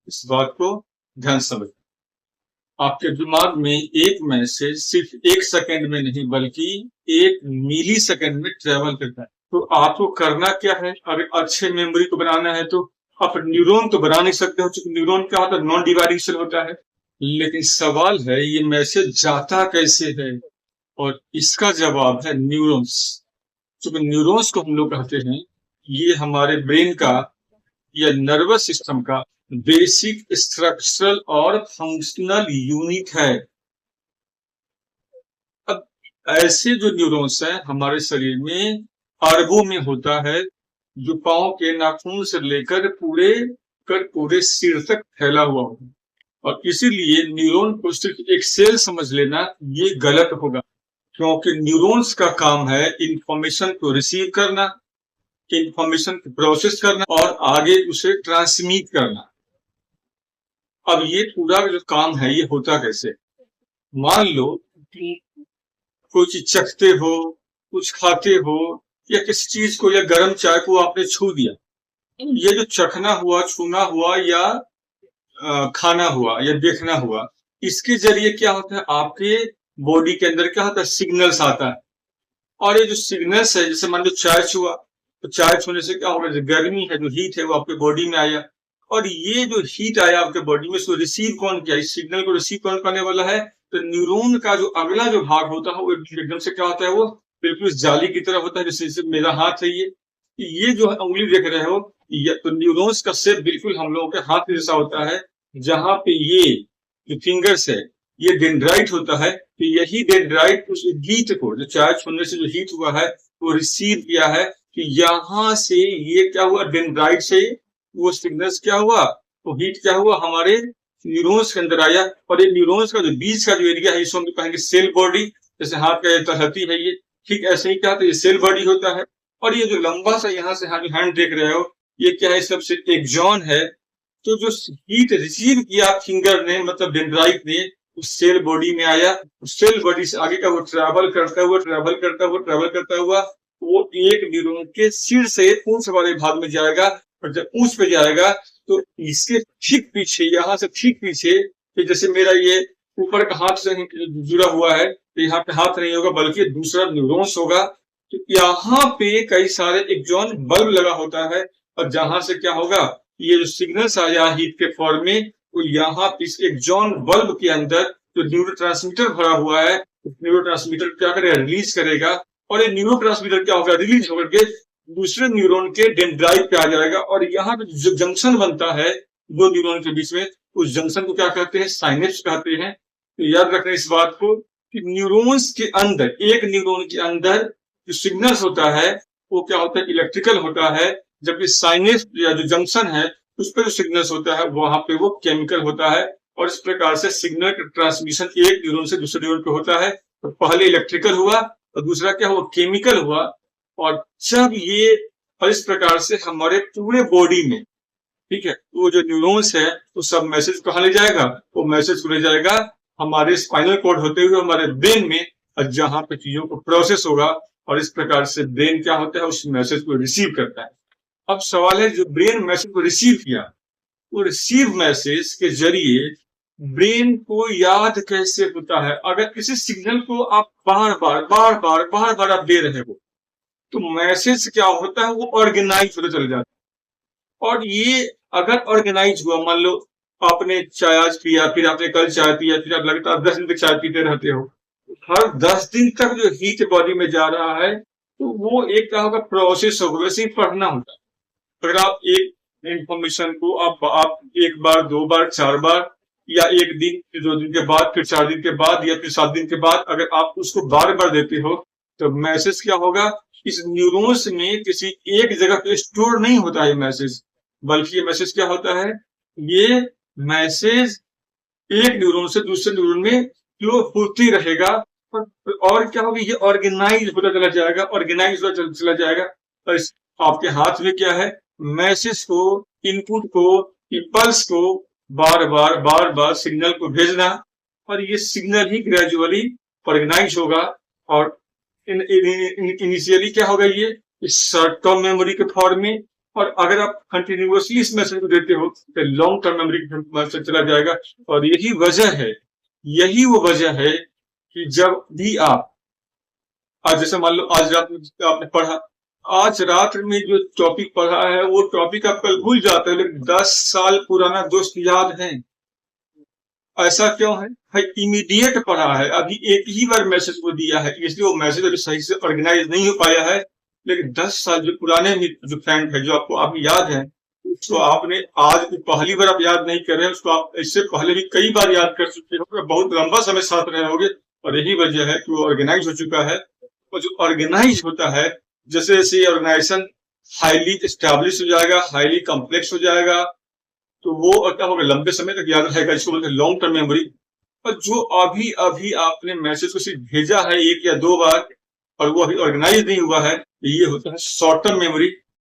इस बात को ध्यान समझ। आपके दिमाग में एक मैसेज सिर्फ 1 सेकंड में नहीं बल्कि 1 मिली सेकंड में ट्रेवल करता है। तो आपको करना क्या है? अगर अच्छे मेमोरी को बनाना है तो आप न्यूरॉन तो बना नहीं सकते हो, क्योंकि न्यूरॉन क्या होता है? नॉन डिवाइडिंग सेल होता है। लेकिन सवाल है ये मैसेज जाता कैसे है? और इसका जवाब है न्यूरॉन्स। क्योंकि न्यूरॉन्स को हम लोग कहते हैं ये हमारे ब्रेन का या नर्वस सिस्टम का बेसिक स्ट्रक्चरल और फंक्शनल यूनिट है। अब ऐसे जो न्यूरॉन्स हैं हमारे शरीर में अरबों में होता है, जो पांव के नाखून से लेकर पूरे सिर तक फैला हुआ होगा। और इसीलिए न्यूरॉन को सिर्फ एक सेल समझ लेना ये गलत होगा, क्योंकि न्यूरॉन्स का काम है इंफॉर्मेशन को रिसीव करना, इंफॉर्मेशन को प्रोसेस करना और आगे उसे ट्रांसमिट करना। अब ये पूरा जो काम है ये होता कैसे? मान लो कि कोई चीज चखते हो, कुछ खाते हो, या किसी चीज को या गर्म चाय को आपने छू दिया। ये जो चखना हुआ, छूना हुआ या खाना हुआ या देखना हुआ, इसके जरिए क्या होता है? आपके बॉडी के अंदर क्या होता है? सिग्नल्स आता है। और ये जो सिग्नल्स है, जैसे मान लो चाय छुआ, तो चाय छूने से क्या होगा? जो गर्मी है, जो हीट है, वो आपके बॉडी में आया। और ये जो हीट आया आपके बॉडी में, इसको रिसीव कौन किया? इस सिग्नल को रिसीव कौन करने वाला है? तो न्यूरॉन का जो अगला जो भाग होता है वो एकदम से क्या होता है? वो बिल्कुल जाली की तरह होता है। जैसे मेरा हाथ है, ये जो उंगली देख रहे हो, ये तो न्यूरॉन्स का शेप बिल्कुल हम लोगों के हाथ जैसा होता है। जहां पे ये जो फिंगर्स है ये डेंड्राइट होता है, तो यही डेंड्राइट उस हीट को, जो चाय छूने से जो हीट हुआ है, वो रिसीव किया है। कि यहाँ से ये क्या हुआ? डेंड्राइट से वो सिग्नल्स क्या हुआ? तो हीट क्या हुआ? हमारे न्यूरॉन्स के अंदर आया। और ये न्यूरॉन्स का जो बीच का जो एरिया है, इसको हम कहेंगे सेल बॉडी। जैसे हाथ का तलहटी है ये, ठीक ऐसे ही क्या होता है? ये सेल बॉडी होता है। और ये जो लंबा सा यहाँ से हैंड देख रहे हो, ये क्या है? सबसे एक्सॉन है। तो जो हीट रिसीव किया फिंगर ने, मतलब डेंड्राइट ने, उस सेल बॉडी में आया। उस सेल बॉडी से आगे का वो ट्रैवल करता हुआ वो एक न्यूरॉन के सिर से पूंछ वाले भाग में जाएगा। और जब पूंछ पे जाएगा तो इसके ठीक पीछे, यहाँ से ठीक पीछे, जैसे मेरा ये ऊपर का हाथ से जुड़ा हुआ है, तो यहाँ पे हाथ नहीं होगा बल्कि दूसरा न्यूरॉन्स होगा। तो यहाँ पे कई सारे एक्सॉन बल्ब लगा होता है। और जहां से क्या होगा? ये जो सिग्नल्स आया हीट के फॉर्म में, तो यहाँ इस एक्सॉन बल्ब के अंदर जो न्यूरोट्रांसमीटर भरा हुआ है, न्यूरोट्रांसमीटर क्या करेगा? रिलीज करेगा। और ये न्यूरोट्रांसमीटर क्या होगा? रिलीज होकर के दूसरे न्यूरॉन के डेंड्राइट पे आ जाएगा। और यहाँ पे जो जंक्शन बनता है दो न्यूरॉन के बीच में, उस जंक्शन को क्या कहते हैं? साइनेप्स कहते हैं। तो याद रखना इस बात को कि न्यूरॉन्स के अंदर, एक न्यूरॉन के अंदर जो सिग्नल्स होता है वो क्या होता है? इलेक्ट्रिकल होता है। जबकि साइनेप्स या जो जंक्शन है उस पर जो सिग्नल्स होता है वहां पे वो केमिकल होता है। और इस प्रकार से सिग्नल का ट्रांसमिशन एक न्यूरॉन से दूसरे न्यूरॉन पे होता है। तो पहले इलेक्ट्रिकल हुआ और दूसरा क्या हुआ? केमिकल हुआ। और जब ये, और इस प्रकार से हमारे पूरे बॉडी में, ठीक है, वो जो न्यूरॉन्स है वो सब मैसेज कहाँ ले जाएगा? वो मैसेज को ले जाएगा हमारे स्पाइनल कॉर्ड होते हुए हमारे ब्रेन में, और जहां पे चीजों को प्रोसेस होगा। और इस प्रकार से ब्रेन क्या होता है? उस मैसेज को रिसीव करता है। अब सवाल है, जो ब्रेन मैसेज को रिसीव किया, वो रिसीव मैसेज के जरिए ब्रेन को याद कैसे होता है? अगर किसी सिग्नल को आप बार बार आप दे रहे हो, तो मैसेज क्या होता है? वो ऑर्गेनाइज होता चला जाता है। और ये अगर ऑर्गेनाइज हुआ, मान लो आपने चाय आज पिया, फिर आपने कल चाय पिया, फिर आप लगातार 10 दिन तक चाय पीते रहते हो, हर 10 दिन तक जो हीट बॉडी में जा रहा है, तो वो एक क्या होगा? प्रोसेस होगा। वैसे ही पढ़ना होता है। अगर आप एक इंफॉर्मेशन को आप 1 बार, 2 बार, 4 बार, या 1 दिन, फिर 2 दिन के बाद, फिर 4 दिन के बाद, या फिर 7 दिन के बाद अगर आप उसको बार बार देते हो, तो मैसेज क्या होगा? इस न्यूरॉन्स में किसी एक जगह पे स्टोर नहीं होता है मैसेज, बल्कि ये मैसेज क्या होता है? ये मैसेज एक न्यूरॉन से दूसरे न्यूरॉन में फ्लो होती रहेगा। और क्या होगा? ये ऑर्गेनाइज होता चला जाएगा, ऑर्गेनाइज होता चला जाएगा। और आपके हाथ में क्या है? मैसेज को, इनपुट को, इम्पल्स को बार बार सिग्नल को भेजना। और ये सिग्नल ही ग्रेजुअली ऑर्गेनाइज होगा। और इनिशियली क्या होगा? ये शॉर्ट टर्म मेमोरी के फॉर्म में, और अगर आप कंटिन्यूअसली इस मैसेज को देते हो तो लॉन्ग टर्म मेमोरी मैसेज चला जाएगा। और यही वो वजह है कि जब भी आप आज जैसे मान लो आज रात में आपने पढ़ा, आज रात में जो टॉपिक पढ़ा है वो टॉपिक आप कल भूल जाते हो, लेकिन 10 साल पुराना दोस्त याद है। ऐसा क्यों है? भाई इमीडिएट पढ़ा है, अभी एक ही बार मैसेज को दिया है, इसलिए वो मैसेज अभी सही से ऑर्गेनाइज नहीं हो पाया है। लेकिन 10 साल जो पुराने जो फ्रेंड है, जो आपको अभी याद है, उसको आपने आज पहली बार आप याद नहीं कर रहे हैं, उसको आप इससे पहले भी कई बार याद कर चुके हो, बहुत लंबा समय साथ रहे होगे। और यही वजह है कि वो ऑर्गेनाइज हो चुका है। और जो ऑर्गेनाइज होता है, जैसे जैसे ये ऑर्गेनाइजेशन हाईली एस्टैब्लिश हो जाएगा, हाईली कॉम्प्लेक्स हो जाएगा, तो वो क्या होगा, लंबे समय तक याद रहेगा। इसको बोलते हैं लॉन्ग टर्म मेमोरी। और जो अभी अभी आपने मैसेज को सिर्फ भेजा है 1 या 2 बार और वो अभी ऑर्गेनाइज नहीं हुआ है, ये होता है शॉर्ट टर्म मेमोरी।